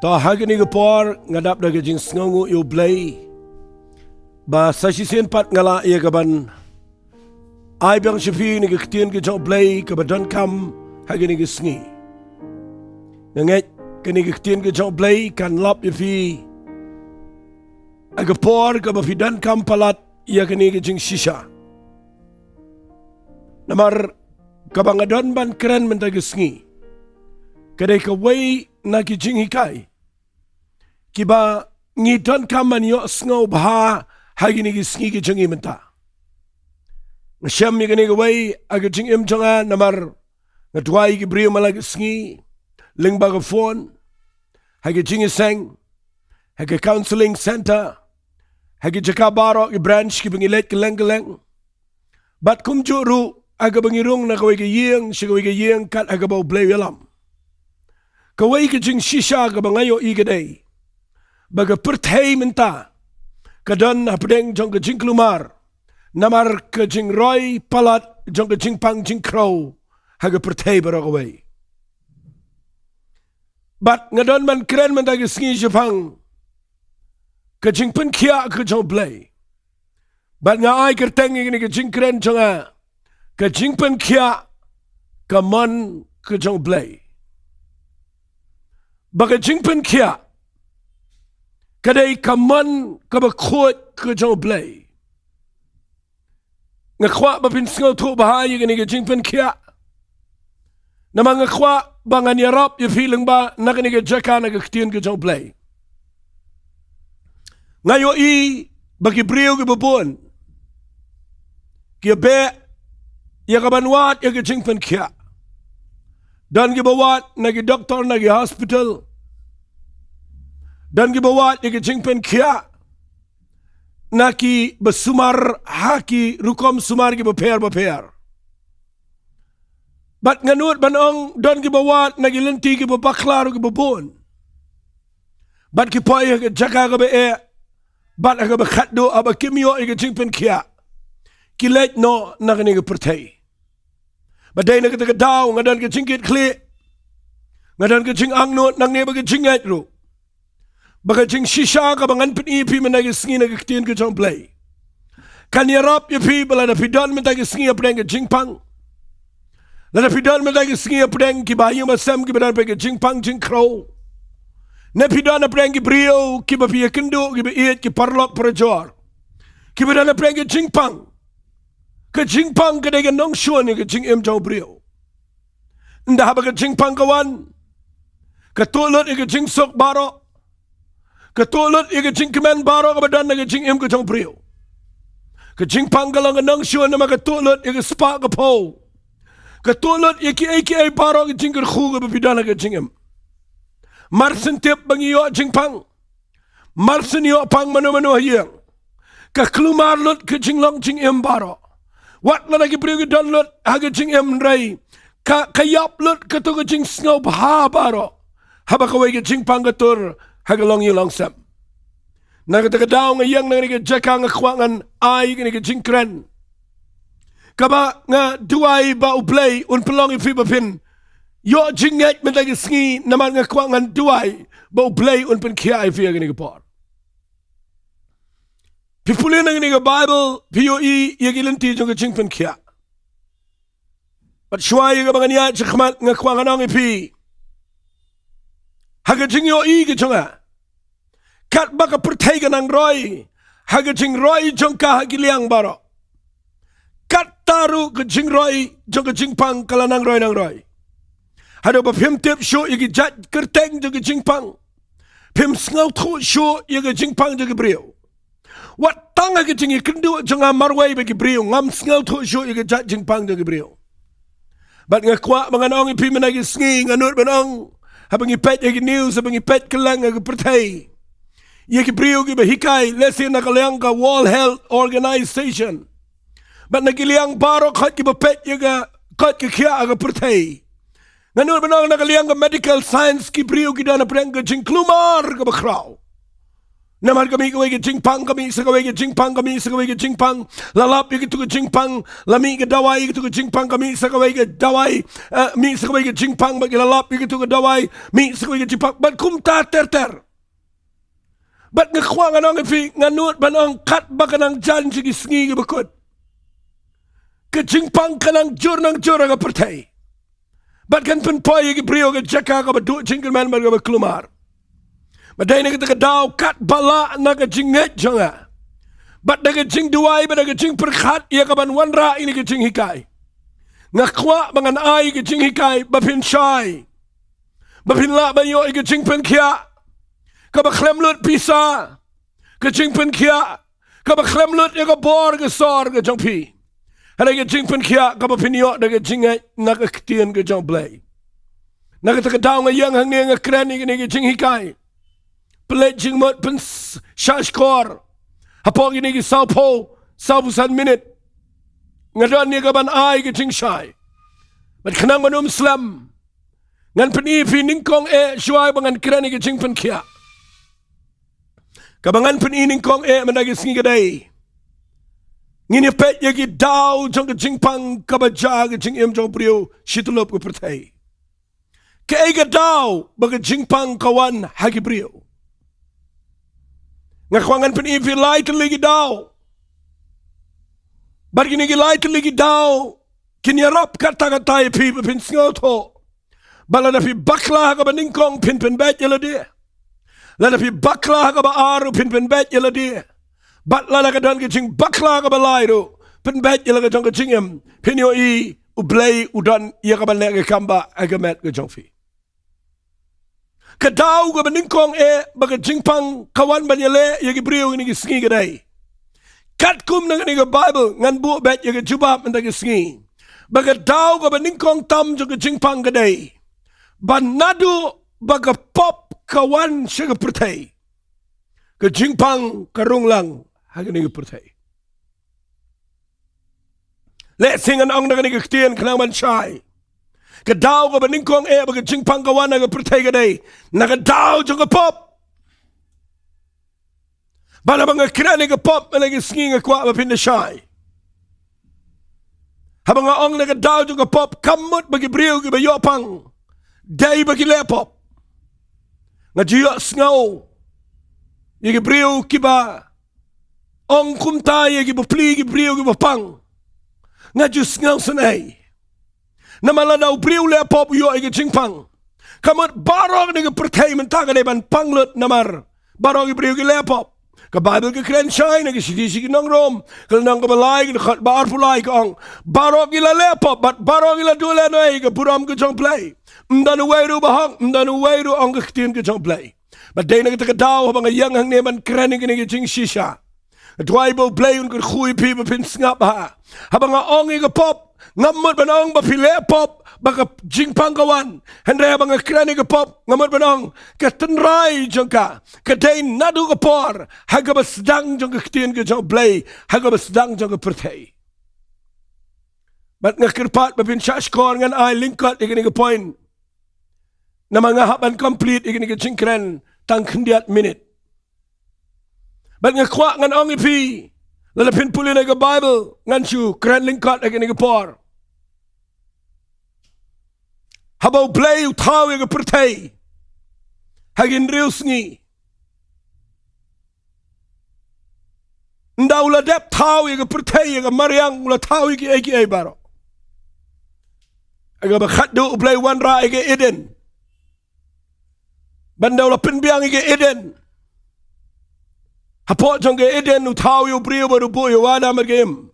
Ta hagini gapor ngadap daga jing sngongu yu Blei. Ba sasisen pat ngala iya gaban. Ai biang shifi ni gaktian ke jong Blei ke badan kam hagini gisngi. Nganget kini gaktian ke jong Blei kan lap yafi. Agapor ke bafidan kam palat iya kini ke jing shisha. Namar kabangadon ban keren mentagisngi. Kadai kawai na ki Jingpynkhiah. Kiba ngidon kaman yo sngaw baha hagini gisngi ki Jingi menta. Ngasiyam mi kani kawai aga Jingim jonga namar ngadwai ki brio malag sngi lingba ka phone hagi Jingi seng hagi counseling center hagi jakabaro ki branch ki bangilet ki leng bat kumjuru aga bangirung na kawai ki yeng si kawai ki yeng kat aga bau Blei yalam. Kawai ke jing shisha ka bangayo igaday. Baga perthay menta. Kadan hapdeng jong ka jing klumar. Namar ka jing roy palat jong ka jing pang jing crow. Haga perthay bara kawai. Bat ngadon man keren man tagi sngi Jepang. Ka Jingpynkhiah ka jong Blei. Bat nga ay kerteng ini ka jing keren jonga. Ka Jingpynkhiah ka man ka jong Blei. Baga Jingpynkhiah kadai kaman kabakot ka jong Blei. Ngakwa bapin sngaw tu bahaya gani ka Jingpynkhiah. Namang ngakwa bangan yarap ya feeling ba nakani ka jaka nagaktiyan ka jong Blei. Ngayo i bagi brio ka babon. Kia be ya kabanwat ya ka Jingpynkhiah. Dan gibawat nagi doktor nagi hospital. Dan gibawat nagi Jingpynkhiah naki besumar haki rukom sumar gibaper. Bat nganut banong dan gibawat nagi lenti gibabaklar gibabon. Bat kipoy hagi jaka gabe bat hagi bakhatdo aba kimyo hagi Jingpynkhiah. Kilet no nakani gipertay. Baday na kita daw ngadan ka jingkit kli. Ngadan ka jing angnot nang ne baga jingat ro. Baga jing shisha ka bangan pinipi managisngi nagaktiyan ka jong Blei. Kanyarap yapi bala na pidon managisngi apdeng ka jingpang. Lada pidon managisngi apdeng kibayang masam kibadan pa ka jingpang jing crow. Na pidon apdeng kibrio kibapiya kendo kibayit kiparlok parajor. Kibadan apdeng ka jingpang. Ka Jingpang kadai ka nong shuan ni ka Jingim jaw brio. Nda haba ka Jingpang kawan. Ka tulot i ka Jingsok baro. Ka tulot i ka Jingkimen baro kabadan na ka Jingim ka jaw brio. Ka Jingpang ka lang ka nong shuan na makatulot i ka spa ka po. Ka tulot i ki AKA baro ka Jingkir khu ka bapidan na ka Jingim. Marsin tip bang iyo Jingpang. Marsin iyo pang manu hiyang. Ka klumar lot ka Jinglong Jingim baro. Wat na lagi brio don lot haga jing rai kayap lot kato ka jing sngaw baha baro haba kawai ka jing panggatur haga long yung sam nagata daw nga yang nga jaka nga kwangan ay nga jing kren kaba nga duay ba u Blei un pelong ifi bapin yo jinget mentagi sngi naman nga kwangan duay ba u Blei un Jingpynkhiah ifi nga par. Pipulin ang nga Bible, POE, yagilanti yung ka Jingpynkhiah. At shuay yung mga niya, chakmat nga kwanganong ipi. Haga jing yo i ka nga. Kat baka pertay ka ng roy. Haga jing roy yung ka hagiliang baro. Kat taru ka jing roy, yung ka Jingpang kalanang roy ng roy. Hado ba pim tip shu, yung jat kerteng yung ka Jingpang. Pim sngaw tu shu, yung ka Jingpang yung ka brio. Wat tanga ka jing ikendu jang marway bagi brio ngam sngaw tu shu i ka jat Jingpang yung ka brio. Bat nga kwa mga naong ipi managi sngi nganut manong habang ipet yung news habang ipet ka lang ang pertay. Yung brio ki bahikay lesin nakaliang ka World Health Organization. Bat nagiliang baro kat ki bapet yung kat ki kya ang pertay. Nganut manong nakaliang ka medical science ki brio ki dana preng ka jing klumar ka bakraw. Naman kami kaway ke jingpang kami sa kaway ke jingpang kami sa kaway ke jingpang lalap gitu ke jingpang lami ke dawai gitu ke jingpang kami sa kaway ke dawai mi sa kaway ke jingpang bagi lalap gitu ke dawai mi sa kaway ke jingpang bat kumta ter bat ngkhwa nganong ifi nganut banong kat bakanang jan sigi sngi ke bakut ke jingpang kanang jur ga pertai bat kan penpoy ke brio ke jaka ka badu jingkel man ba klumar Maday na kita daw kat bala na ka jinget jonga. Bat na ka jing duway ba na ka jing perkhat iya ka ban wanra ini ka jing hikay. Ngakwa mangan ay ka jing hikay bapin shay. Bapin la ba yo ka Jingpynkhiah. Ka ba khlemlut pisa. Ka Jingpynkhiah. Ka ba khlemlut ya ka bor ka sor ka jong pi. Hana ka Jingpynkhiah ka bapin yo na ka jinget na ka ktien ka jong Blei. Na ka daw nga yang hang nga kren ni ka jing hikay. Pelejing mot pen syashkor. Hapong ini ki saupo, saupusan minit. Ngadon ni kaban ay ki jing shay. Mat kanang manum slam. Ngan penipi ningkong syuay bangan kreni ki Jingpynkhiah. Kabangan peniningkong managis ngi gaday. Ngini pet ya ki daw jong ki jingpang kabaja ki jing jong brio shitulop ki pertai. Kaya ka daw baga jingpang kawan hagi brio. Ngakwangan penipi lai teligi daw. Bar kini ki lai teligi daw. Kinyarap kata-kata ipi pin sngot ho. Bala na pi bakla ka ba ningkong pin bet yala dia. Lala pi bakla ka ba aru pin bet yala dia. Bat lala ka dan ki jing bakla ka ba lai do. Pin bet yala ka jong ka jingem. Pin yo i u Blei udan iya ka ba nek kamba agamet ka jong fi. Kadaw ka ba ningkong baga jingpang kawan ba nyale yagi brio ini ki sngi gaday. Kat kum na nga Bible ngan bu bet yagi jubab na ki sngi. Baga daw ka ba ningkong tam jo ka jingpang gaday. Banado baga pop kawan siya ka pertay. Ka jingpang karung lang haga ni ka pertay. Let's sing an ong na nga ni ka ktien kanang man shay. Kadaw ka ba ningkong baga jingpang kawan na ka pertay gaday. Nakadaw jo ka pop. Bala mga kirani ka pop na nagisngi nga kwa mapin na shay. Habang nga ong nakadaw jo ka pop kamot bagi brio ki bayopang. Day bagi lepop. Nga jiyo sngaw. Yagi brio ki ba. Ong kumta yagi bapli ki brio ki bapang. Nga jiyo sngaw sanay. Namalanaw brio lepop yo yagi jingpang. Kamot barong nga pertay mentaga na iban panglot namar. Barong ki brio ki lepop. Ka Bible ka kren shay na kisigi-sigi ng rom. Kalanang kabalay ka baar pulay ka ang barong ila lepop. But barong ila dula na ka buram ka jong Blei. Mdanu wayru bahang, mdanu wayru ang kaktin ka jong Blei. But day na kita kadaw habang ayang hang neman krening ka nga jing shisha. At waybo Blei un ka khuy pipa pinsngap ha. Habang nga ong ka pop, ngamot ba na ang bapile pop. Baka jingpang kawan. Hendra habang krening ka pop, ngamot ba na ang katenray jong ka. Kaday nadu ka por. Haga ba sedang jong kaktin ka jong Blei. Haga ba sedang jong ka pertay. But nga kirpat mapin syashkor ngan ay lingkot ikini ka point. Na mga haban complete ikini ka jingkren tang kendiat minute. But nga kwa ngan ong ipi. Lalapin puli na ka Bible. Ngan siya kren lingkot ikini ka por. Habaw Blei utaw yung pertay. Hagin rius ngi. Nda ula dep taw yung pertay yung mariang ula taw yung eki baro. Aga bakaddo Blei wanra yung Eden. Banda ula pinbiang yung Eden. Hapot yung Eden utaw yung brio baru po yung wada margim.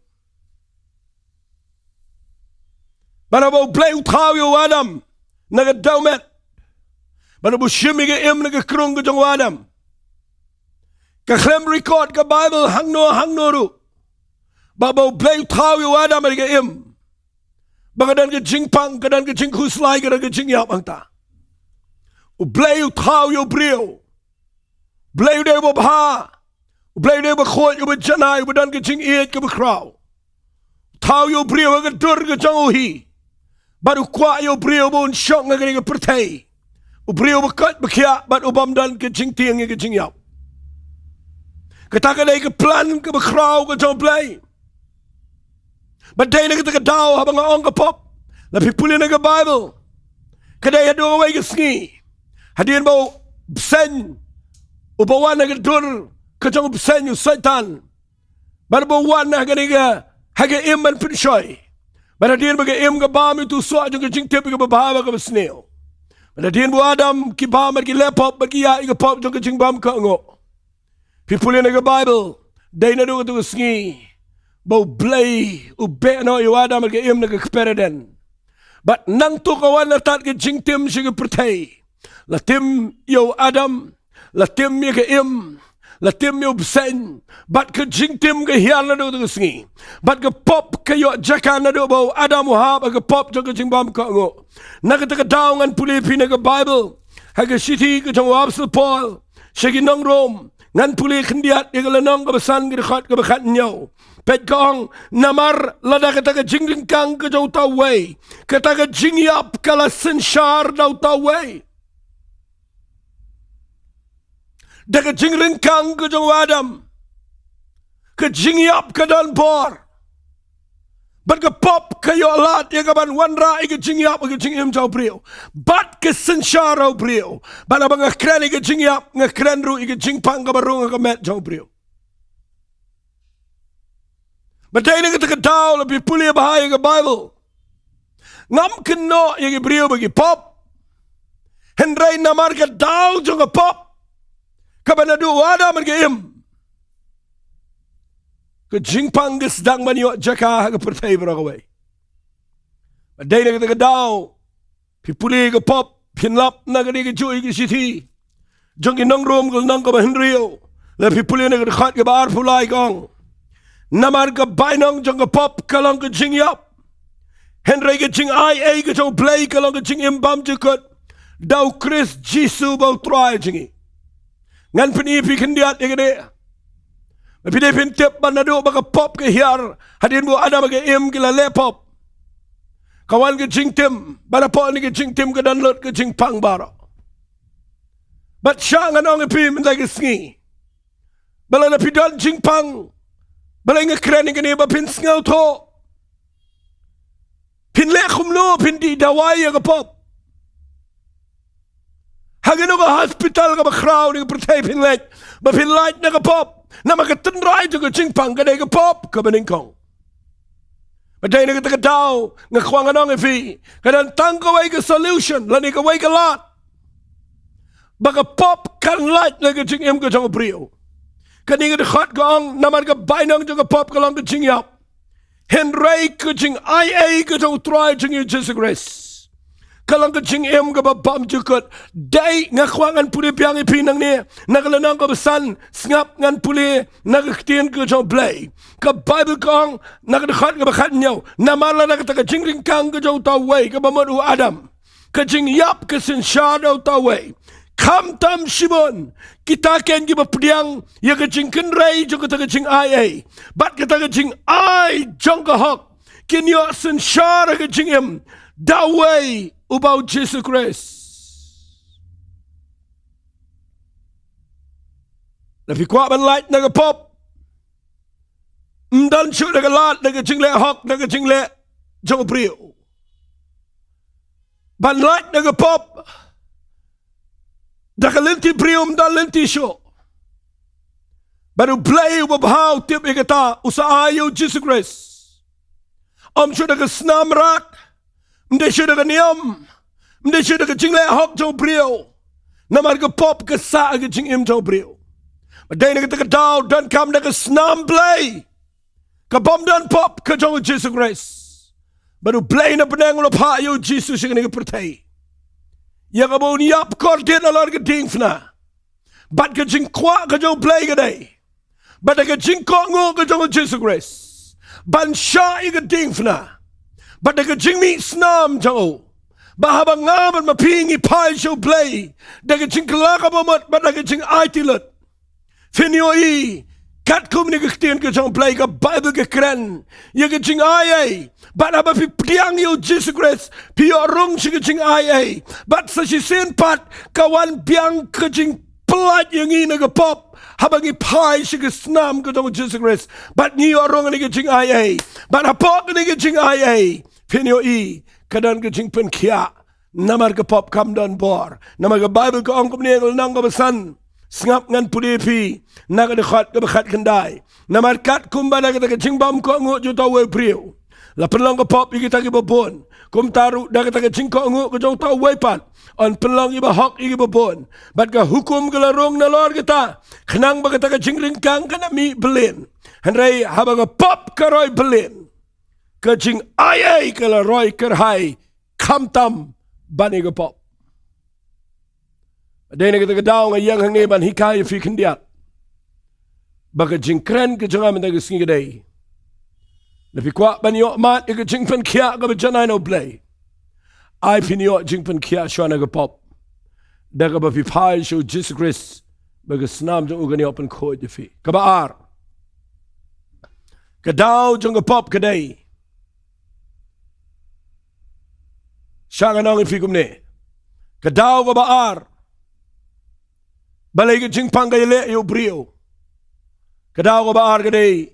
Banda baw Blei utaw yung wadam. Nagadawmet. Banabu shimi ka nagakrong ka jong wadam. Kaklem record ka Bible hangno ru. Babaw Blei taw yung wadam ay ka Bagadan ka jingpang, kadan ka jingkuslay, kadan ka jingyap ang ta. Blei taw yung brio. Blei de babha. Blei de bakot yung bajanay, badan ka jingiyat ka bakraw. Taw yung brio, agadur ka jong uhi. Baru kwa yo brio bon syok nga gani pertay. U brio bakat bakya bat ubam dan ke jing tiang ke jing yap. Katakanay ka plan ka bakraw ka jong Blei. Baday na kita ka daw habang aong ka pop. Lapipuli na ka Bible. Kaday hadu away ka sngi. Hadiyan ba bsen. Ubawan na ka dur ka jong bsen yung satan. Barabawan na ka haga iman pinshoy. Baradiyan baga im ka bami tu suwa jong ka jingtip ka babahawa ka basneo. Baradiyan bu Adam ki bamar ki lepop bagi ya ka pop jong ka jingbam ka ngo. Pipuli na ka Bible. Day na doon ka ito sngi. Bau Blei. Ube no yu Adam ka im na ka kpereden. But nang tu kawan na tat ka jingtim siya ka pertay. Latim yu Adam. Latim yu ka im. Latim yu bsen. But ka jingtim ka hiyan na doon ka sngi. But ka pop kayo jakan na doon bau Adam uhab ka pop jong ka jingbam ka ngo. Nakita ka daw ngan pulipi na ka Bible. Haga siti ka jong Apostol Paul. Siya ginong Rome. Ngan puli kendiat ikalanong kabasan kirakat kabakat nyo. Pet kong namar lada kata ka jinglingkang ka jaw taway. Kata ka jingyap kala sensyar daw taway. Da ka jinglingkang ka jaw Adam. Ka jingyap ka dan bor. Bat ka pop kayo alat ya kaban wanra ika jingyap ika jingyam jaw priyo. Bat ka sensyar raw priyo. Bat abang ngakren ika jingyap ngakren ru ika jingpang kabarong ika met jaw priyo. Batay na kita kataw lebih puli bahaya ka Bible. Ngam keno ika priyo bagi pop. Henry namar ka daw jaw ka pop. Kabanadu wada man ka im. Ka jingpang gisdang man yun jaka ka pertay barakaway. Maday na kita ka daw. Pipuli ka pop. Pinlap na ka di ka juy ka siti. Jong inang room ka nang ka mahinriyo. La pipuli na ka dekat ka baar pulay kong. Namar ka bainang jong ka pop ka lang ka jingyap. Henry ka jing IA ka jong Blei ka lang ka jing imbam jukot. Daw Chris Jisu bau try jingi. Ngan penipi kendiat ya ka di. Pide pintip manado baka pop ke hiar hadin mo ada baka im kila lepop kawan ke jingtim bala po ni ke jingtim ke dan lot ke jingpang baro bat siya nga nong ipi minta ke sngi bala na pidon jingpang bala nga kreni ke ni ba pinsngaw to pinle kumlo pindi dawai ka pop hagano ka hospital ka ba crowd ni pertay pinlet ba pinlight na ka pop na makatenray to ka jingpang kaday ka pop ka baningkong. Maday na kita ka daw nga kwang anong ifi kadan tangkaway ka solution lani ka way ka lot. Baka pop kan light na ka jingim ka jang priyo. Kani ka dekat ka ang naman ka bainang jang ka pop ka lang ka jingyap. Henry ka jing IA ka jang try jang yung Jesus Christ. Kalang ka jing em ka babam jukot. Day nga kwangan puli piyang ipinang ni. Nakalanang ka basan. Ngap ngan puli. Nakaktiyan ka jang Blei. Ka Bible kong. Nakadakat ka bakat nyo. Namala na ka jing ringkang ka jang taway. Ka mamadu Adam. Ka jing yap ka sensyadaw taway. Kam tam shibon. Kita ken ki bapdiang. Ya ka jing kenray jang ka jing IA. Bat ka jing ay jang ka hok. Kinyo sensyara ka jing em. Daway. About Jesus Christ. Lapi kuat man light naga pop. Mdan shoot naga lat naga jingle hawk naga jingle jong priyo. Ban light naga pop. Daka lenti priyo mdan lenti show. Baru Blei ubabhaw tip ikata usaayo Jesus Christ. Shoot naga snam rak. Mde shoot naga niyam. Mde shoot naga jingle hawk jong priyo. Namar ka pop ka sa aga jing im jong priyo. Maday na kita ka daw, dan kam na ka snam Blei. Ka bom dan pop ka jong Jesus Christ. Baru Blei na panang ulapa yo Jesus yung nga pertay. Ya ka mo niyap kordian alar ka ding fna. Bat ka jing kwa ka jong Blei ka day. Bat ka jing kongo ka jong Jesus Christ. Ban siya yung ka ding fna. Bat ka jing mi snam jong. Bahabang ngaman mapingi pay siya Blei. Daga jing kalaka mamat, bat daga jing aitilot. Finyo kat kum ni kektian ke jong Blei ka Bible ke keren. Ya ke jing ayay. Bat haba pi priang yo Jesus Christ. Pi orong si ke jing ayay. Bat sa si sin pat kawan biang ke jing pelat yang ini ngepop habangi pai siga senam ke tong Jesus Christ bat ni orang ni ke jing ai bat hapok ni ke jing ai penyo I kadan ke Jingpynkhiah namar ke pop kam dan bor namar ke Bible ke ong ni nang ke besan sengap ngan pudepi nak de khat ke bekhat kendai namar kat kumbana ke jingbam ko ngut ju taw priu la penlong ke pop kita ke bobon kum taru dak ke jingko ngut ke jong taw pat on penlong iba hok igi bobon bat ka hukum ke larong na lor kita kenang ba kita ke jingring kang kana mi belin henry haba ke pop ke roy belin ke jing ai ke la roy kerhai kamtam bani ke pop Dene kita kedaw nga yang hang ban hikaya fi kendiat baka jingkren ke janga men ke singi kedai lepi kwa ban yo mat ke Jingpynkhiah ke bejanai no Blei ai pinyo Jingpynkhiah shwana ke pop daga ba fi pai show Jesus Christ baka snam jong ugani open ko je fi kabaar kedaw jong ke pop kedai shanga nang fi kumne kedaw kabaar balai ke Jingpynkhiah yo brio kedaw ko baar kedai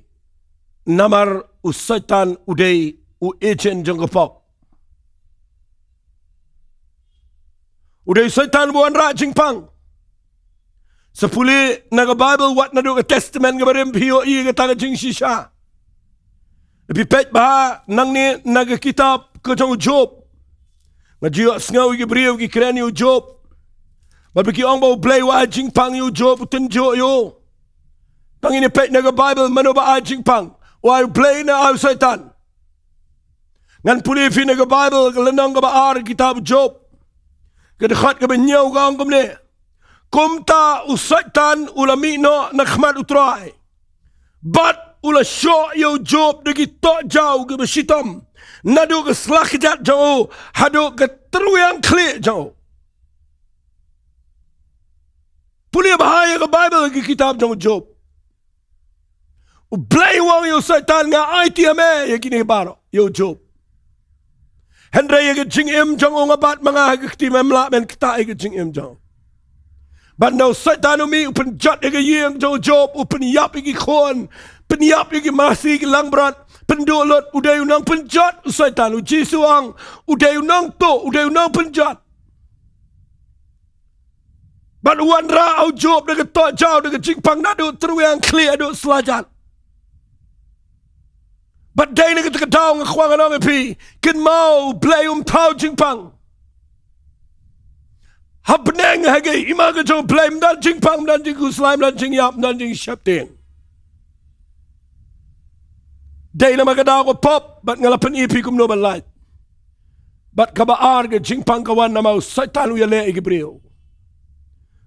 namar usaitan udai u ejen jong pop udai saitan buan ra Jingpyng sepuli naga Bible wat nadu ke testament ke barem pio I ke tanga jing shisha lepi pet ba nang ni naga kitab ke jong Job ngajio sngau ke brio ke keren yo Job but bagi orang bau Blei wa Jingpyng yo Job tenjo yo. Tang ini pek naga Bible mano ba Jingpyng wa Blei na au saitan. Ngan puli fi naga Bible kelenang ka ba kitab Job. Kedekhat ka benyau ka ang kumne. Kumta usaitan ulami no nakhmat utrai. But ula syo yo Job dagi tok jau ke besitam. Nadu ke selakjat jau hadu ke teruyang klik jau. Puli bahaya ke Bible ke kitab jong Job. Blei wang yo saitan nga ITMA ya kini baro yo Job. Henry ya ke jing jong nga bat mga hagakti memla men kita ya ke jing jong. Bandau saitan umi upen jat ya ke yeng jong Job upen yap ya ke khon. Penyap ya ke masih ke langbrat. Pendolot uday unang penjat saitan uji suang. Uday unang to uday unang penjat. But wan ra au Job dengan tok jauh dengan Jingpyng nadu teruyang clear adu selajat. But day dengan terkedaw ng kwang anong ipi kin mau Blei tau Jingpyng. Habneng hagi imaga jong Blei mdan Jingpyng mdan jing kuslay mdan jing yap mdan jing syapting. Day na magadaw ko pop but ngalapan ipi kum no balay. But kabaar ke Jingpyng kawan na mau saitan uyale igibriyo.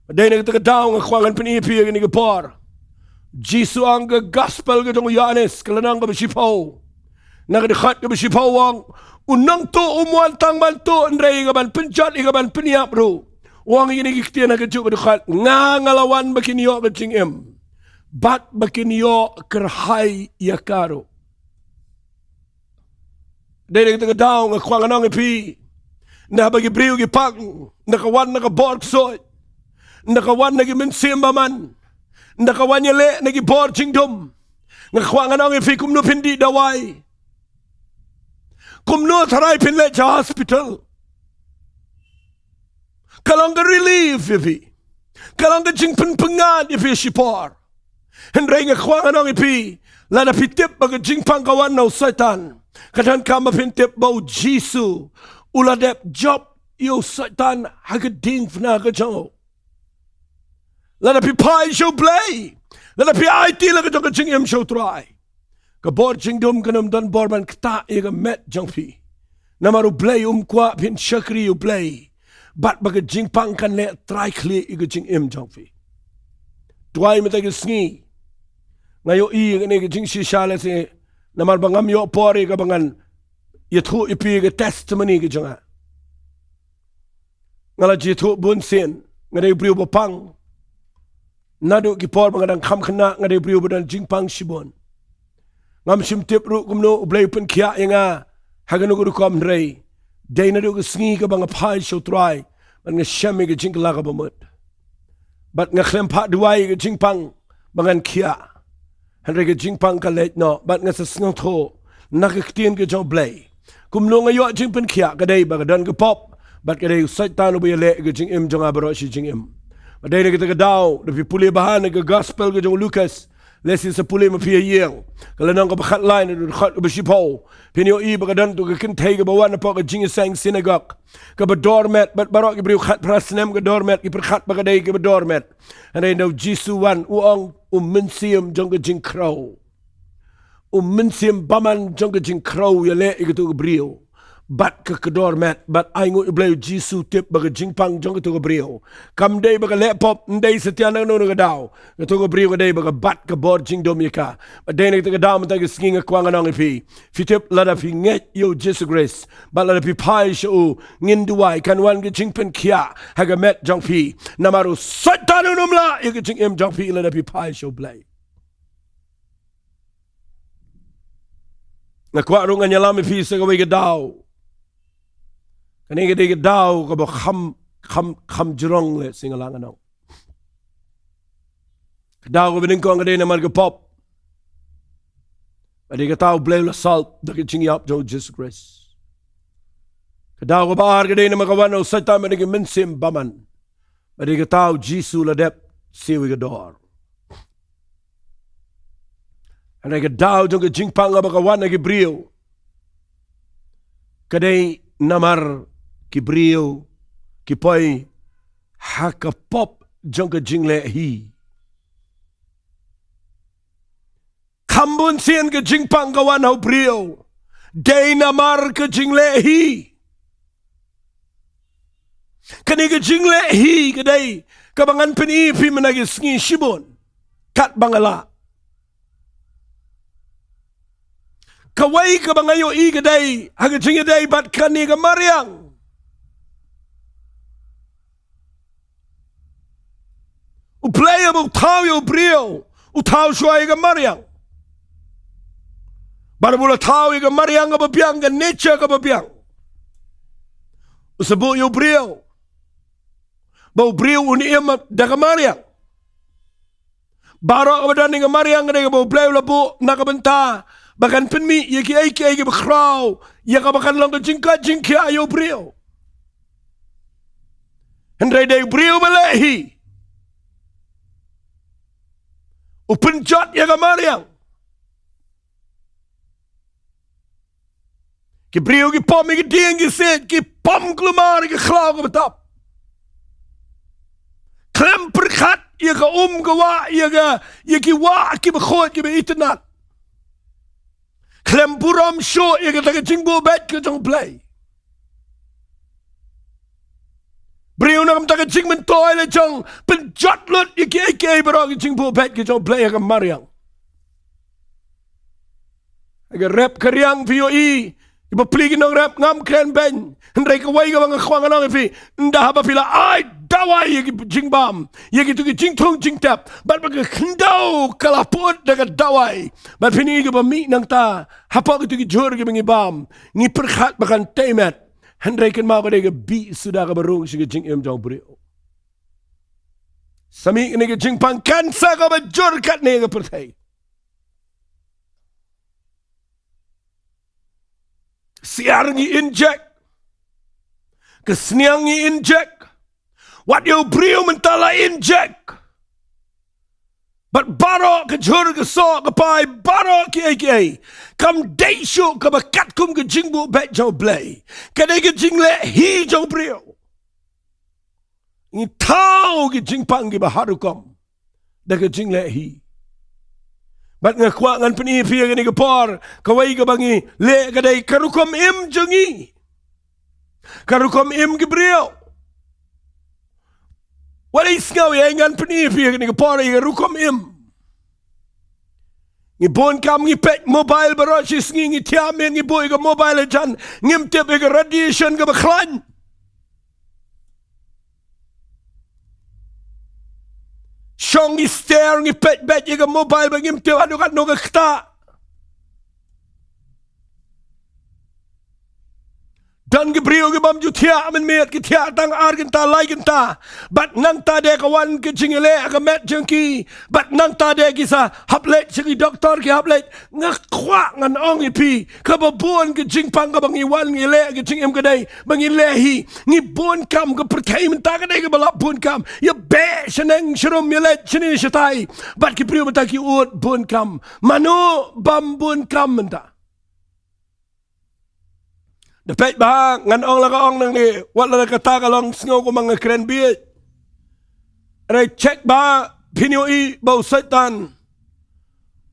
Dahil nagtagadaw ng kwangan panipi ang nagapar. Jisu ang gospel ka itong Yanis, kalanang ka basipaw. Nakadikhat ka basipaw ang unang to umuantang man to, andray ka man penjat, ka man peniap ro. Wang inigiktiyan na kadyo kadikhat, nga ngalawan bakiniyo ka jingim. Bat bakiniyo kerhay yakaro. Dahil nagtagadaw ng kwangan ng ipi, na bagibriyo gipang, nakawan nakaborgsoy. Nakawan nagi mensimba man. Nakawan yale nagi bor jingdom. Ngakwangan ang ifi kumno pindi dawai. Kumno taray pinle sa hospital. Kalang ka relief ifi. Kalang ka Jingpyngad ifi sipar. Henry ngakwangan ang ifi. Lana pitip baga Jingpyng kawan na saitan. Kadhan ka mapintip bau Jisu. Uladep job yo saitan hagading fna ka jango. Lana pi pai show Blei. Lana pi IT la ka jong jing show try. Ka bor jing dum kanam dan bor man kta e ka met jong pi. Namaru Blei kwa pin shakri u Blei. Bat baga Jingpyng kan le try clear e ka jing jong pi. Tuai meta ka sngi. Ngayo I ne ka jing si shala se namar bangam yo pore ka bangan yathu ipi ka testimony ka jonga. Ngala jithu bun sin ngadai briu bopang. Nadu kipor mengadang kam kena ngadai beriu badan Jingpyng sibon. Ngam sim tip ru kumno Jingpynkhiah inga haganu guru kom rei. Day nadu ke sngi ke bang pai show try. Man nge shame ke Jingkla ka bamut. Bat nga klem pa duway ga jingpang bangan kia. Henry ga jingpang ka let no. Bat nga sa sngang to. Nakaktiyan ka jaw Blei. Kumlo nga yo Jingpynkhiah kaday ba kadan ka pop. Bat kaday usay tano ba yale ka jing im jang abaro si jing im. Baday na kita ka daw. Dapi puli bahan na ka gospel ka jaw Lucas. Lesi sa puli mapia yeng. Kalanang ka bakat line na dukhat ka basipaw. Pinyo i ba kadan to ka kintay ka bawan na po ka jing isang synagogue. Ka ba doormat. Bat barok ka beriw khat prasnem ka doormat. Iperkhat ba kaday ka ba doormat. Anay daw Jisuwan uang uminsiyam jang ka jing crow. Uminsim baman jang ka jing crow yale ikatu gabriel bat ka doormat bat aingo iblay Jisu tip baga jingpang jang ka gabriel kam day baga laptop nday setiana no nga daw ka gabriel ka day baga bat ka board jing domika baday na ka daw matag skinga kwanga nang ipi fitip lada fi nget yo Jesus Grace bat lada pi pai shu nginduai kanwan ka Jingpynkhiah haga met jang pi namaru satano numla ka jing im jang pi lada pi pai shu Blei. Nakwa rong anya lami fi sa kaway gadaw. Kani gadi gadaw kabo kham jurong le singalangan nang. Kadaw ko bining ko ang gadi naman kapop. Adi kataw Blei la salt daki chingi up jo Jesus Christ. Kadaw ko baar gadi naman kawan o sa tama nagi minsim baman. Adi kataw Jisu la dep siwi gador. Anay ka daw jong ka jingpang nga bakawan na gibriyo. Kaday namar gibriyo kipoy hakapop jong ka jingle hi. Kambun siyan ka jingpang kawan na briyo. Day namar ka jingle hi. Kani ka jingle hi kaday kabangan pinipi managis ngi shibon. Kat bangala. Kaway ka ba ngayon igaday, hagating iday bat kani ka Mariang? Uplaya mo tao yung brio, utaw siya ka Mariang. Bara mula tao yung Mariang ka babiyang, ka nature ka babiyang. Usabo yung brio. Bau brio uniim da ka Mariang. Bara ka ba daning ka Mariang, ka bau play labo, nakabanta, Bakan penmi, yaki aiki bakraw, yaka bakan lang ka Jingpynkhiah ayo brio. Hendray day brio balehi. Upenjot yaka Mariang. Ki brio ki pom ki ding ki set, ki pom klumar ki klaw ka batap. Klem perkat, yaka gawa, yaki wa ki bakhot ki ba itanat. Klem buram show ya kata jingbo bet ke jong Blei. Brio na kam taka jing mentoy le jong penjot lut ya ki barang jingbo bet ke jong Blei ya Mariang. Aga rap karyang POE iba pligi ng rap ngam kren ben. Hendray kaway ka mga kwang anong ipi. Nda haba pila ay daway ya jingbam. Ya gitu ki jingtong jingtap. Bat baga kendaw kalapot daga daway. Bat pinigi ba mi nang ta. Hapa gitu ki jor ki mangibam. Ngi perkhat bakan temet. Hendray kan mau ka bi sudah ka barung siya jing im jong brio. Sami ni ka jingpang kansa ka ba jor kat ni ka pertay. Siar ngi inject. Kesniang ngi inject. What you brio mentala inject. But baro ke jur ke so ke pai baro ke aka. Kam deisho ke bakat kum ke jingbu bet jau Blei. Kadai ke jingle hi jau brio. Ni tau ke jingpang ke baharukom. Da ke jingle hi. Bat nga kwa ngan penipi nga ni kapar, kaway ka bangi, le kaday karukom im jungi. Karukom im gibriyo. Walay ngaw ya ngan penipi nga ni kapar, karukom im. Ngibon kam ngipet mobile barosis ngi tiamin ngiboy ka mobile dyan, ngimtip ka radiation ka baklan. Siyong i-stare, ngipet-bet, yung mobile, magimtiw, ano ka kta. Dan Gabriel ke bam jutia men met ke tia tang argen ta lai gen ta bat nang ta de kawan ke jingele ka met jengki bat nang ta de kisa haplet segi doktor ke haplet ngakwa ngan ong ipi ka babon ke jingpang ka bang iwan ngile ke jingem ke dai bang ilehi ngi bon kam ke pertai men ta ka dai ke balap bon kam ya be sheneng shrum yelet chini shatai bat ke priu mata ki ut bon kam mano bam bon kam menta Dapat bahang ngan ong laka ong nang ni wat la kata kalong sngo ko mga kren biet. Ray check ba pinyo I bau setan.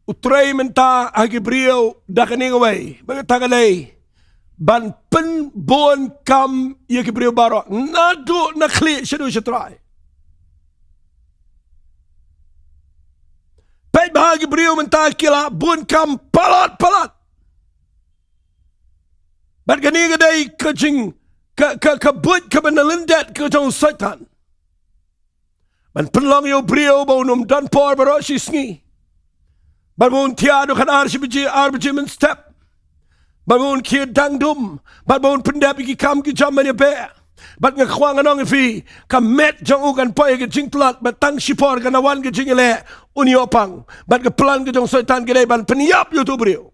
Utray menta agi brio dakaning away. Bagatagalay ban pen bon kam ye ki brio baro nado na kli shadu shatray. Pet bahagi brio menta kila bon kam palat. Bat gani gadai kajing kabut kabanalindat kajong setan. Ban penlong yo brio bonum dan por baroshi sngi. Ban bon tiado kan arbiji men step. Ban bon kia dangdum. Ban bon pendap iki kam ki jam mani be. Bat ngakwang anong ifi kamet jong ukan poy ke jing tlat bat tang shipor kanawan ke jing ele uniopang. Bat ke plan ke jong setan gadai ban peniap yo tu brio.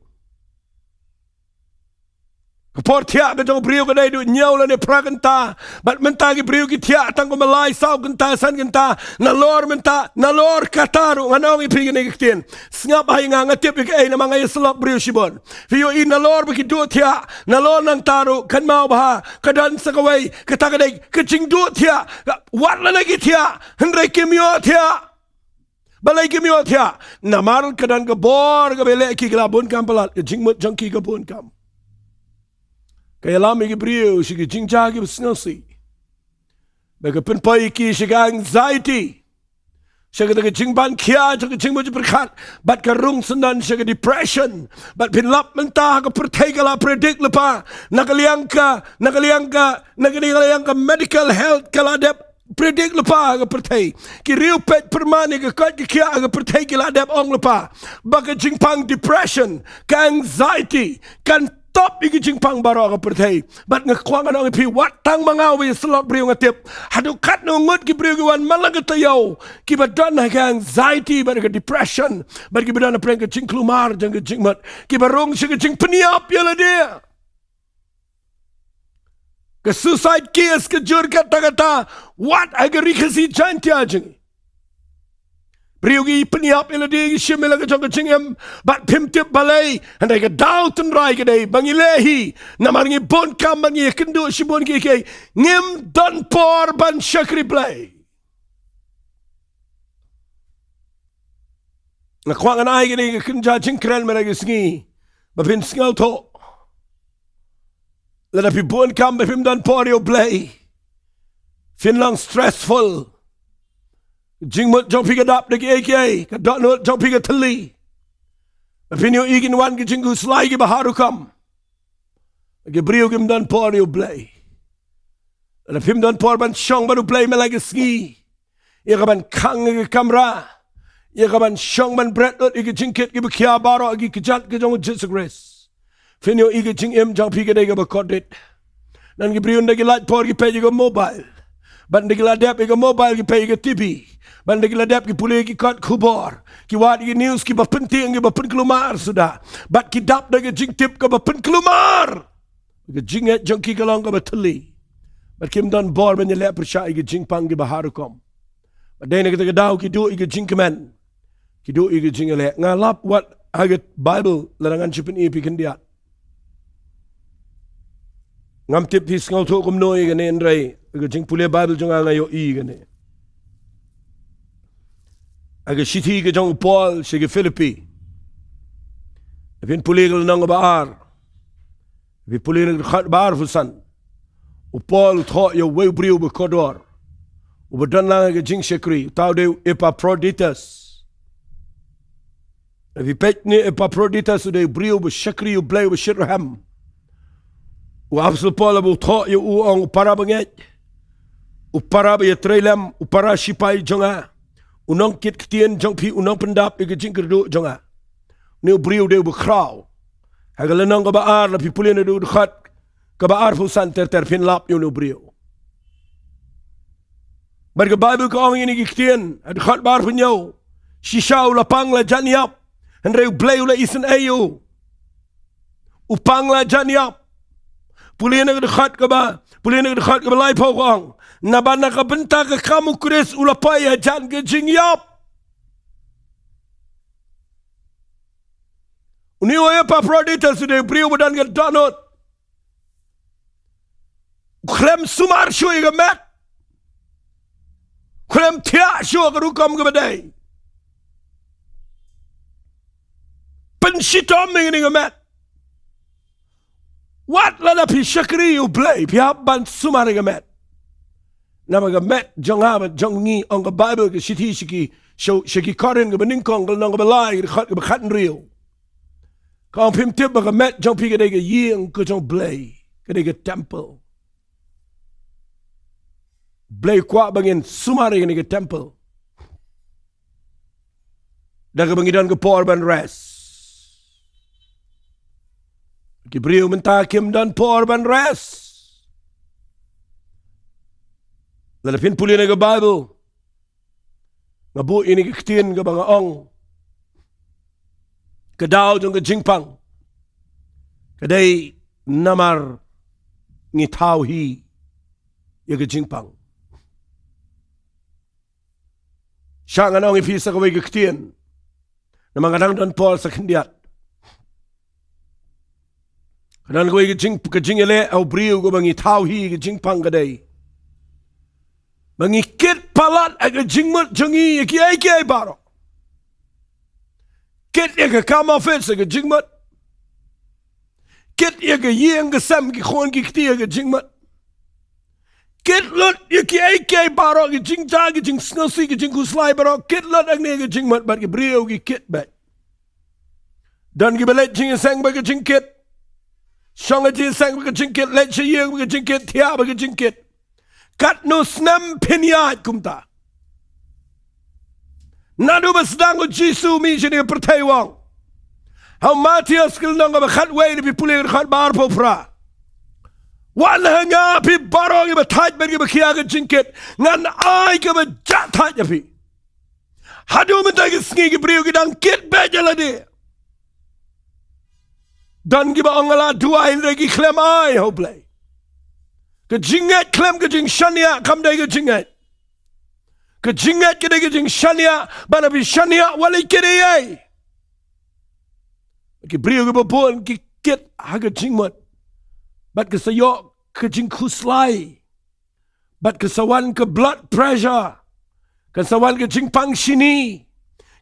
Portia ke jong brio kadai du nyau la ne praganta bat menta ki brio ki tia tang ko malai sau genta san genta na lor menta na lor kataru nganong ipig ne kitin snap hay nga ngatip ke ay na mga islop brio shibon fiyo I na lor baki du tia na lor nang taru kan mau bah kadan sa kawai katakadai kaching du tia wat la ki tia hendrai kimyo tia balai kimyo tia namar kadan ka bor ka bele ki glabun kam palat ke jingmut jangki ka bun kam Kaya lami ki brio, sige jingja ki basnasi. Baka penpai ki siga anxiety. Siga taga Jingpynkhiah, siga jingmoji berkat. Bat ka rung sendan siga depression. Bat pinlap mentah ka pertega la predict lepa. Nakaliang ka medical health kaladep. Predict lepa ka pertai. Ki riu pet permane ka kat ki kia ka pertai ki ladep ong lepa. Baka Jingpynkhiah depression, ka anxiety, kan top igi Jingpynkhiah baro ka pertai bat ngakwang anong ipi wat tang mangawi slot brio ngatip hadu kat no ngut ki brio wan malang tayo ki badan ka anxiety bat ka depression bat ki badan preng ka jingklumar jang ka jingmat ki barong si ka jingpeniap yala dia ka suicide case ka jur kata wat agari kasi jantia jing Brio gi peniap ila di shimela ka jong ka jingem bat pimtip balai andai ka dauten rai ka dai bangilehi namarngi bon kam bangi kendo shibon ki ke ngim don por ban shakri Blei na kwang anai gini ka kinja jingkren mera ki sngi bapin sngal to lada pi bon kam bapim don por yo Blei fin lang stressful Jingmut jong piga dap deki AK, ka dot not jong piga tali. Apinyo igin wan ki jingu slai ki baharu kam. Ki brio kim dan por yo Blei. Ada pim dan por ban shong baru Blei melagi ski. Ia ka ban kang ki kamera. Ia ka ban shong ban bret ut iki jingkit ki bekia baro iki kijat ki jong jisagres. Finyo iki jing im jong piga deka bakodit. Dan ki brio ndaki light por ki pe ki mobile. Ban ndaki ladep ki mobile ki pe ki TV. Ban degi ladap ki pulih ki kat kubor ki wat ki news ki bapenting ki bapen kelumar sudah bat ki dap degi jing tip ka bapen kelumar ki jinget jong ki kalong ka bateli bat kim dan bor ben lep persya ki Jingpynkhiah ki baharukom bat dei kita daw ki do ki jing kemen ki do ki jing le ngalap wat aget Bible larangan chipin ipi kendiat ngam tip his ngol to kum noi gane ndrai ki jing pulih Bible jong ngayo I gane Aga shiti ke jong Paul sige Philippi. Evin puligal nang baar. Vi puligal khat baar fusan. U Paul tho yo we brio be kodor. U bedan lang ke jing shekri tau de Epaphroditus. Vi pet ni Epaphroditus de brio be shekri u Blei be shirham. U apostol Paul bu tho yo u ong para banget. U para be trailam u para shipai jonga. Unang kit ketien jong pi unang pendap ike jing kerdu jonga. Ni brio de bu kraw. Hagal nang ka baar la pi pulin de khat Kabaar fusan terpin lap yun ubrio. But the Bible kong ini kiktien at khat bar punyaw. Shishaw la pang la janyap. And reu Blei la isen ayo. Upang la janyap. Pulian ang khat ka ba? Pulian ang khat ka ba lai po kong. Nabana ka benta ka kamu kres ulapay jan ka jingyap. Uniwaya pa P.R.DIENGDOH sudah beriu badan ka danot. Klem sumar syoi ka mat. Klem tiak syoi ka rukam ka badai. Pensitom ini ka mat. Wat lada pi syakri u Blei. Pihak ban sumar ka mat. Nama ka mat jong habat jong ngi ang ka Bible ka siti syaki Korinth ka beningkong ka nang ka balai ka bakatan riu. Kau pim tip baka met jong pi kadai ka ying ka jong Blei. Kadai ka temple. Blei kuat bangin sumari kadai ka temple. Daga bangidan ka porban rest. Kibriu mentakim dan porban rest. Lalapin puli na ka Bible. Ngabu ini kiktin ka banga ong. Kadaw jong ka jingpang. Kadai namar ngitaw hi ya ka jingpang. Siya nga naong ifisa kaway kaktiyan na mga nangdan Paul sa kandiat. Kanan kaway ka jingele au briyo ko bang itaw hi ka jingpang kadai. Mangikit palat ay ka jingmut jongi iki baro. Kit ya ka kama fit sa ka jingmat. Kit ya ka yeng ka sam ki khon ki kti ya ka jingmat. Kit lot ya ki AK baro ki jingta ki jing snosi ki jing kuslai baro. Kit lot ang ne ka jingmat bat ki brio ki kit bat. Dan ki balet jing sang ba ka jing kit. Shong a jing sang ba ka jing kit. Let siya yeng ba ka jing kit. Tia ba ka jing kit. Kat no snam pinyat kumta. Nadu ba sedang ko Jisu mi siya nga pertaywang. How Matias kil nang ka bakatway na pipuli ka kat bar po pra. Wala nga pi barong iba tajt ba nga bakiya ka jingkit. Ngan ay ka ba jat tajt pi. Hadu man tayo sngi ka briyo kitang kit bedya la di. Dan ki ba ang ala duwa hindi ki klem ay ho Blei. Ka jingat klem ka jing shanya kam day ka jingat. Kejingat kita kejing shania, bana bi shania walay kiriyay. Kibriyo ke babon kikit haga jingmat. Bat kesayo kejing kuslai. Bat kesawan ke blood pressure. Kesawan ke jingpang sini.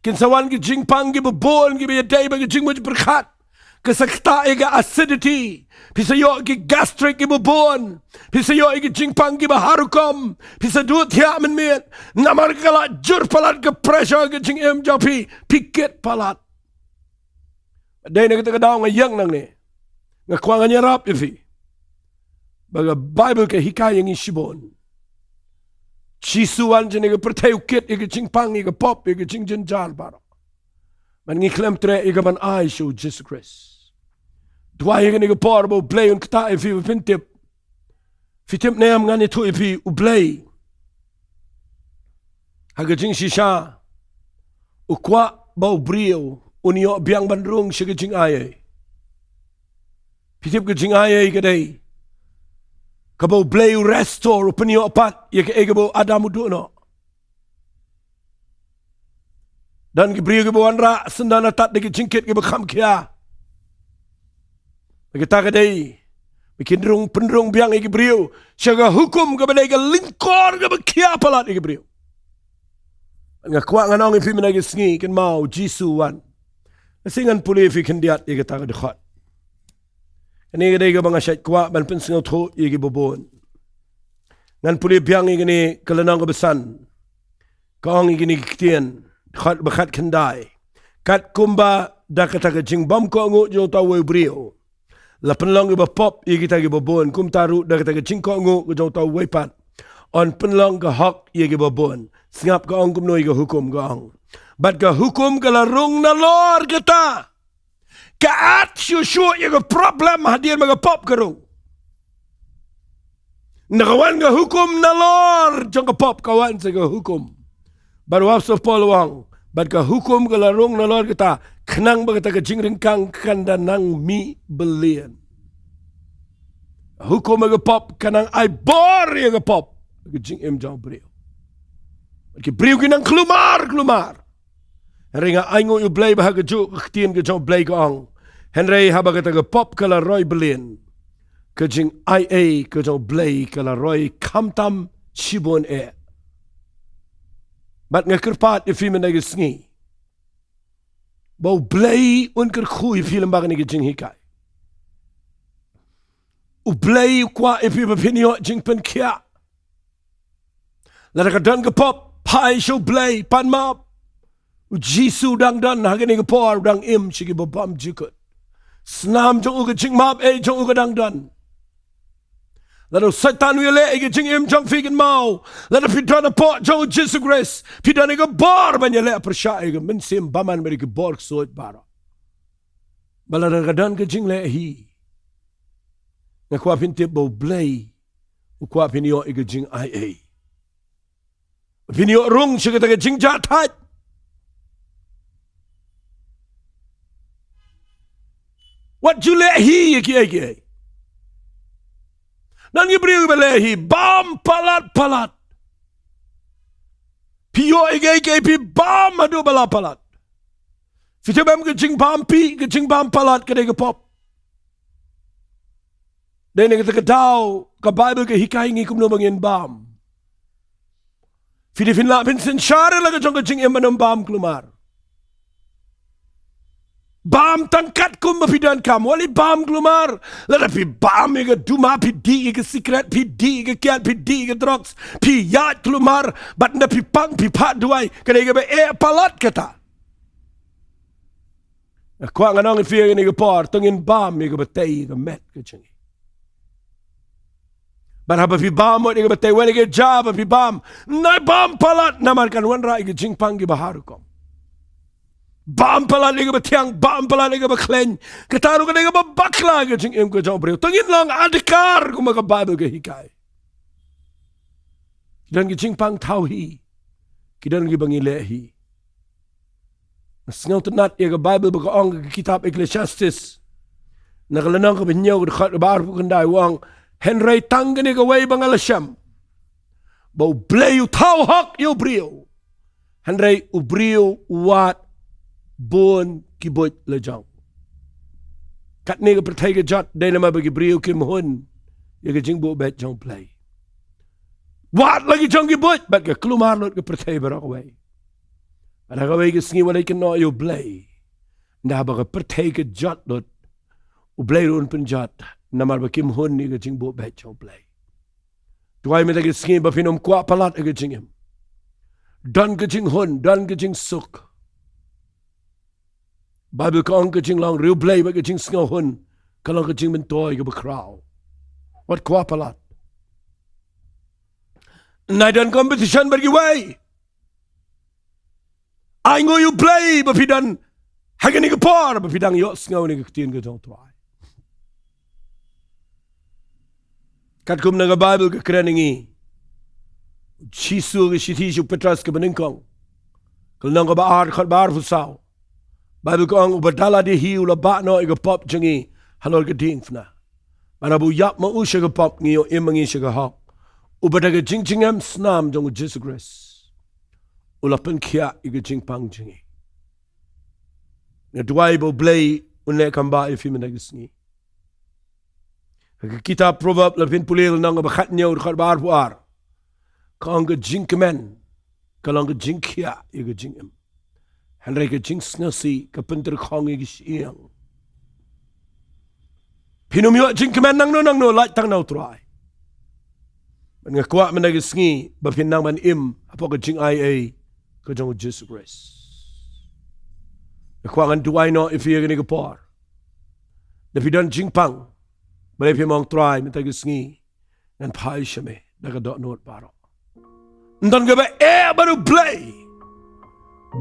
Kesawan ke jingpang ke babon ke biyaday ba ke jingmat berkat. Kesakta ega acidity. Pisayo ki gastric ki babon. Pisayo ki jingpang ki baharukom. Pisadut ya men. Namar kala jur palat ke pressure ke jing em jopi. Pikit palat. Day na kita kadaw nga yang nang ni. Nga kwa nga nyarap ifi. Baga Bible ke hikaya ng isibon. Chisuan dyan nga pertayo kit. Ika jingpang ika pop. Ika jing jinjar baro. Man ngi klem tre ika man ay show Jesus Christ. Dwa higa niga porbo Blei un kta ifi u pintip. Fitip neyam ngani tu ifi u Blei. Haga jing shisha. U kwa ba u brio. Uniyo biang bandrung siya jing ayay. Fitip ka jing ayay kaday. Kabaw Blei u restore u paniyo apat. Yaka egabaw adamu duno. Dan kibriyo kibawan ra. Sandana tat diki jingkit kibakam kya. Kita kadai bikin penrung biang iki brio syaga hukum kepada ke lingkor ke bekia palat iki brio nga kwa nga nong ifi menagi sngi kan mau jisuan singan puli ifi kendiat iki ta dekat ini kadai ke banga syat kwa ban pensengau tho iki bobon ngan puli biang iki ni kelenang ke besan kong iki ni kitien dekat bekat kendai kat kumba da kata ke jingbam ko ngu jo tawe brio la penlong iba pop i kita gi babon kum taru da kita jingko ngo go jong tau wepat on penlong ga hok i gi babon singap ga ong kum noi ga hukum ga ong bat ga hukum ga la rung na lor kita ka at syu i ga problem hadir ma ga pop ga rung Nakawan ka hukum na Lord. Jong kapop kawan sa ka hukum. Baru sa polwang. Bad ka hukum ka larong na Lord kita. Kenang ba kita ka jingringkang kanda ng mi belian. Hukum aga pop kanang ay bor aga pop. Aga jing jong brio. Ki brio kinang klumar. Henry nga ay ngo yu Blei bahaga jo kaktiin ka jong Blei kaong. Henry haba ka taga pop kala roy belin. Ka jing IA ka jong Blei kala roy kamtam shibon e. Bat nga kerpat ifimen na gisngi. Bau Blei un kerkhui film baga ni jing hikai. U Blei kwa ipi bapinyo Jingpynkhiah. Lada ka dan ka pop pai show Blei pan map. U Jisu dang dan hagani ka por dang im shigi babam jikut. Snam jong uga jing map jong uga dang dan. Lada satan wile iga jing im jong figan mau. Lada pidana pot jong Jisu Christ. Pidana iga bor banya le persya iga mensim baman meri ka bor soit bara. Balada ka dan ka jing le hi. Nga kwa pintip bau Blei. U kwa pinyo iga jing IA. Pinyo rung siya ka jing jatat. What you let he iki. Nan gibriyo ba lehi. Bam palat. Piyo iki pi bam adu palat. Fitabam ka jing bam pi. Ka jing bam palat ka dega pop. Dahil nga daw, ka Bible ka hikay ng ikum lumangin bam. Filipin lapin sinsyari lang ka jing iman ng bam klumar. Bam tangkat kum mapidan kam, wali bam klumar. Lada pi bam iga duma, pi di iga secret, pi di iga kiat, pi di iga drugs, pi yat klumar, bat na pi pang, pi pat duay, kada iga ba palat kata. Kwa nga nang ifiya iga par, tungin bam iga batay iga met ka jing. But haba pi bam mo iga batay wala iga jaba pi bam na bam palat naman kan wanra iga jingpang gibaharu ko. Bam palat iga batyang bam palat iga baklen kataro ka iga babakla iga jing im ko jong breu. Tungin lang adikar kung mga Bible ka hikay. Kidan iga jingpang tawhi. Kidan iga bangilehi. Nasingaw tunat iga Bible baka ang kitab EKLESIASTIS. Nakalanang ka binyaw kat baar po kanday wang Henry tanggani gaway bang alasyam. Bau Blei tawhak yo brio. Henry ubrio wat bon kibot lejang. Kat ni ka pertay ka jat day na mabagi brio kimhun. Yaga jingbo bet jang Blei. Wat lagi jang kibot. Bat ka klumarlot ka pertay barak away. At hagaway ka singi walay ka no yo Blei. Naba ka pertay ka jat lot. U Blei ron penjat. Namar ba kim hun ni ka jingbo bet jang Blei. Tuway mi lagi singi ba finom kwa palat ka jingim. Dan ka jing hun, dan ka jing suk. Bible ka ang ka jing lang real Blei ba ka jing singaw hun. Kalang ka jing mentoy ka ba kraw. What kwa palat? Naidan competition bagi way. Ay ngo yu Blei ba pidan hagan ni ka par ba pidang yo singaw ni ka ktiin ka jang tuway. Kat kum naga Bible ka kreningi. Chisu ka shitishu petras ka baningkong. Kalnang ka baar kat baar fusaw. Bible ko ang ubadala di hiu la ba no iga pop jangi halol ka ding fna. Manabu yap ma usha ka pop ngiyo imangi siya ka hok. Ubadaga jingjingam snam jong Jesu Christ. Ulapan kia iga jingpang jangi. Nga duway bo Blei unle kamba ifi managisngi. Kita proverb lapin pulil nang bakat niyo dekat bar puar. Kang ke jingkemen, kalang ke jingkhiah iga jingem. Henry ke jing snasi ke penter kang iga siang. Pinumyo jingkemen nang no light tang nau try. Man ngakwa managisngi bapin nang man im apo ke jing IA ke jong Jesus Christ. Ngakwa ngan duay no ifi iga ni par. Dapidan jingpang. Balay mong try, mitagisngi, nan pai siya me, nagadot noot paro. Ndan ka ba, baru Blei.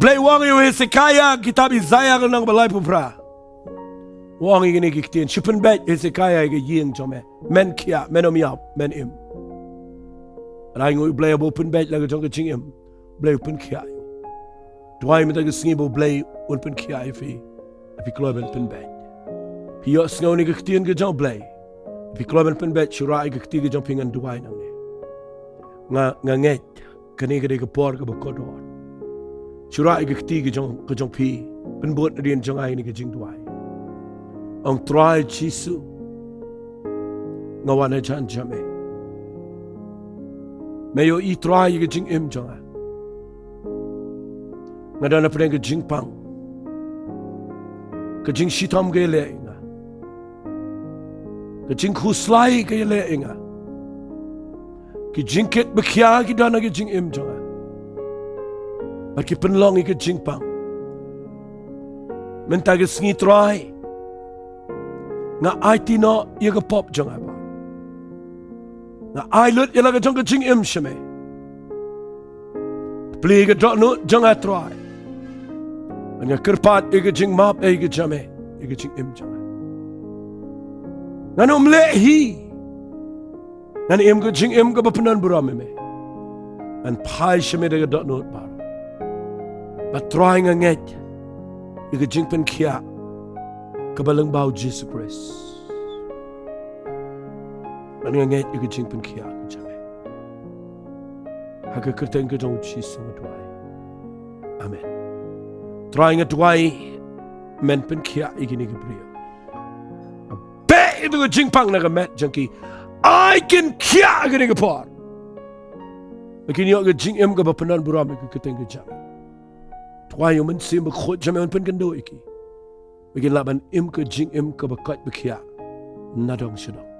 Blei wang yung Hezekiah, kitab Isaiah ka nang balay pupra. Wang yung inikiktiin, sipan bet Hezekiah yung ying jome, men kia, men omyap, men im. Rai ngoi Blei abo pen bet laga jong kaching em. Blei pen kia yo. Tuai mita ka singi bo Blei un pen kia ifi. Api kloy ben pen bet. Piyo singaw ni kaktian ka jong Blei. Api kloy ben pen bet syurai ka kti ka jong pingan duai nang ni. Nga nget kani ka de ka por ka ba kodor. Syurai ka kti ka jong pi. Pen bot na riyan jong ay ni ka jing duai. Ang try Jisu. Nga wana jan jame. Mayo I try ka jing im jong ay. Nga dana pa rin ka jing pang. Ka jing shitam ka ile nga. Ka jing kuslay ka ile nga. Ki jing kit bakya ki dana ka jing im jong ay. At ki penlong ka jing pang. Menta ka singi try. Nga ay tino iya ka pop jong ay ba. Nga ay lut ila ka jong ka jing im shame. Pli ka dro no jong ay try. Nga kerpat iya ka jing map iya ka jame. Iya ka jing im jong ay. Nga no mlehi. Nga ni im ka jing im ka bapanan burame me. Nga pai shame da ka dro no ba. But try nga nget. Iya ka Jingpynkhiah. Kabalang bao Jesus Christ. Ano nga ngayon yung Jingpynkhiah ka dyan eh. Hagkakartang ka dyan Jesus nga duway. Amen. Try nga duway Jingpynkhiah ikinigabriyo. Be ito ka Jingpang na kamet dyan ki I can kya ikinigapar. Nakinyo ka Jingim ka bapanan burami kakartang ka dyan. Tuwayo man siya makhot dyan may unpangkando iki. Bigyan laban im ka jing im ka bakat bakya nadong siya dong.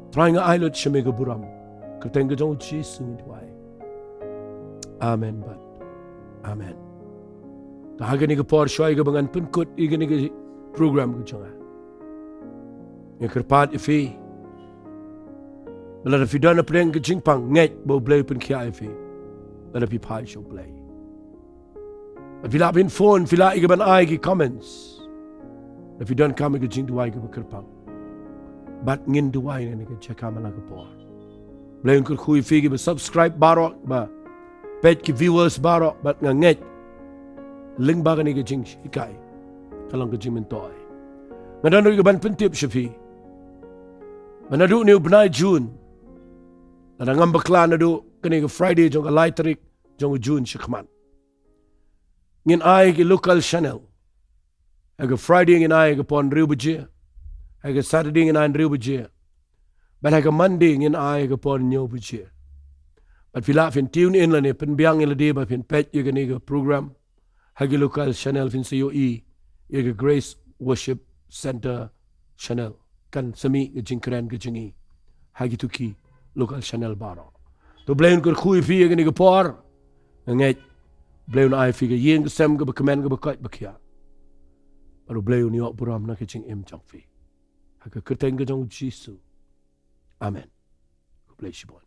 Try nga aylot siya may kaburam. Kateng ka dong Jesus ng duway. Amen but. Amen. Tahaga ni ka por siya ay kabangan pankot iga ni ka program ka dyan nga. Nga karpat ifi. Wala na fidan na preng ka jingpang nget bo Blei Jingpynkhiah ifi. Wala pipay siya Blei. At vila pin phone vila iga ban ay ki comments. If you don't come, you can duway ka makarpang. But ngin duway na ni ka check kama lang po. Blei ko kui figi ba subscribe baro ba pet ki viewers baro but nga nget ling ba ka ni ka jing ikay kalang ka jing mentoy. Nga dano ka ban pentip siya fi. Manado ni ubnay June. Nanangam bakla na do kani ka Friday jong ka lightrik jong June siya kaman. Ngin ay ki local channel. Aga Friday ngin ay kapon Rio Bajia. Aga Saturday ngin ay Rio Bajia. But aga Monday ngin ay kapon New Bajia. But fila fin tune in lang ni penbiang ila di ba fin pet yung ganiga program. Hagi local channel fin sa UE. Yung Grace Worship Center channel. Kan sami gajingkren gajingi. Hagi tuki local channel baro. To Blei ko kui fi yung ganiga por. Ngayt Blei ay fi ga yin kasem ga bakamen ga bakait bakya. Pero Blei ni wak buram na kaching im jang fi. Haka kerteng ka jang Jesus. Amen. God bless you, boy.